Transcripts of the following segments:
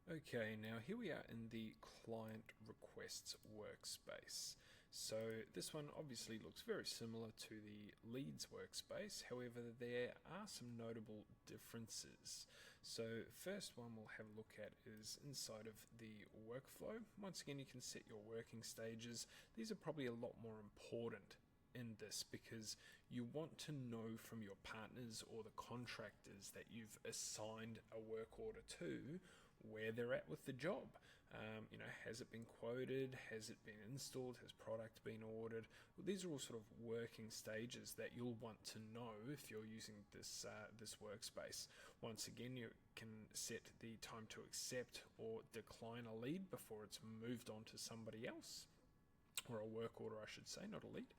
Okay, now here we are in the client requests workspace. So this one obviously looks very similar to the leads workspace, however there are some notable differences. So first one we'll have a look at is inside of the workflow. Once again, you can set your working stages. These are probably a lot more important in this because you want to know from your partners or the contractors that you've assigned a work order to where they're at with the job. Has it been quoted? Has it been installed? Has product been ordered? Well, these are all sort of working stages that you'll want to know if you're using this workspace. Once again, you can set the time to accept or decline a lead before it's moved on to somebody else, or a work order I should say, not a lead,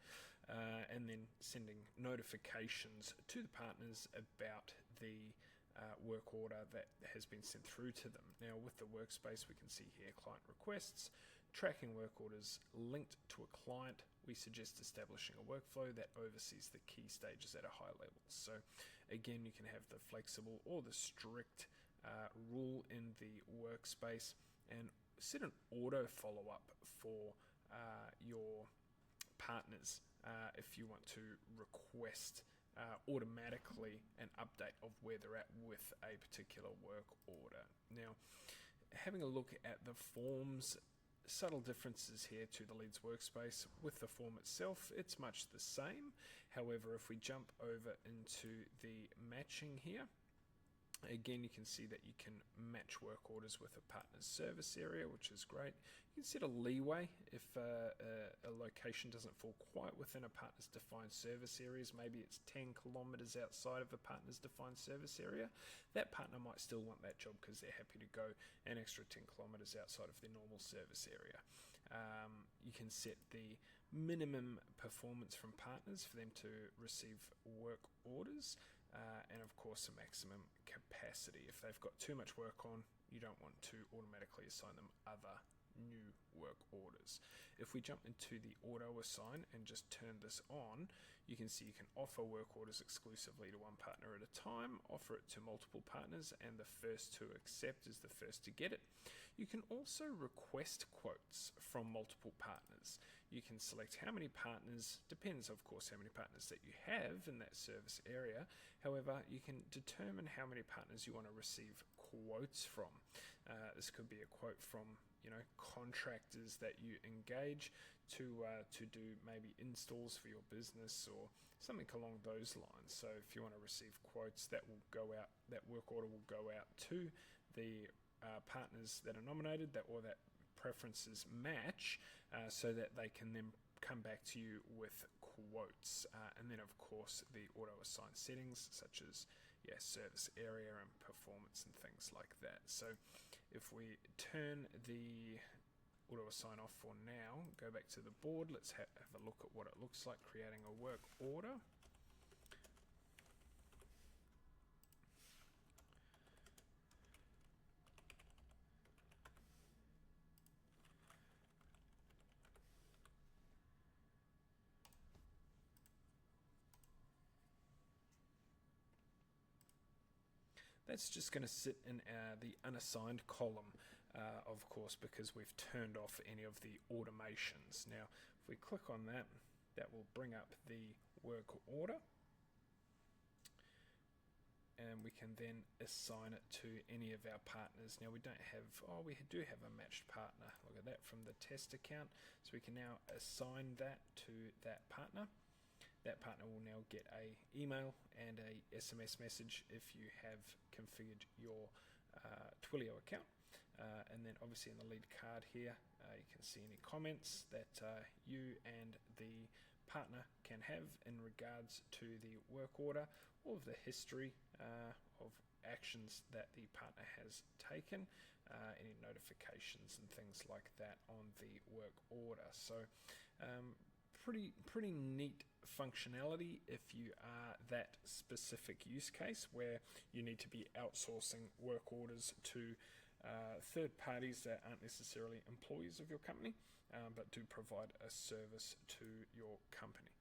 and then sending notifications to the partners about the work order that has been sent through to them. Now with the workspace we can see here client requests, tracking work orders linked to a client. We suggest establishing a workflow that oversees the key stages at a high level. So again, you can have the flexible or the strict rule in the workspace and set an auto follow-up for your partners if you want to request automatically an update of where they're at with a particular work order. Now, having a look at the forms, subtle differences here to the leads workspace. With the form itself, it's much the same. However, if we jump over into the matching here, again, you can see that you can match work orders with a partner's service area, which is great. You can set a leeway if a location doesn't fall quite within a partner's defined service areas. Maybe it's 10 kilometers outside of a partner's defined service area. That partner might still want that job because they're happy to go an extra 10 kilometers outside of their normal service area. You can set the minimum performance from partners for them to receive work orders. And of course a maximum capacity. If they've got too much work on, you don't want to automatically assign them other new work orders. If we jump into the auto assign and just turn this on, you can see you can offer work orders exclusively to one partner at a time, offer it to multiple partners, and the first to accept is the first to get it. You can also request quotes from multiple partners. You can select how many partners, depends of course how many partners that you have in that service area. However, you can determine how many partners you want to receive quotes from. This could be a quote from contractors that you engage to do maybe installs for your business or something along those lines. So if you want to receive quotes, that will go out, that work order will go out to the partners that are nominated, that preferences match, so that they can then come back to you with quotes. And then of course the auto assign settings such as service area and performance and things like that. So if we turn the auto assign off for now, go back to the board, let's have a look at what it looks like creating a work order. That's just going to sit in the unassigned column, of course, because we've turned off any of the automations. Now, if we click on that, that will bring up the work order, and we can then assign it to any of our partners. Now we don't have, we do have a matched partner. Look at that from the test account. So we can now assign that to that partner. That partner will now get a email and a SMS message if you have configured your Twilio account. And then obviously in the lead card here, you can see any comments that you and the partner can have in regards to the work order, all of the history of actions that the partner has taken, any notifications and things like that on the work order. So pretty neat functionality if you are that specific use case where you need to be outsourcing work orders to third parties that aren't necessarily employees of your company, but do provide a service to your company.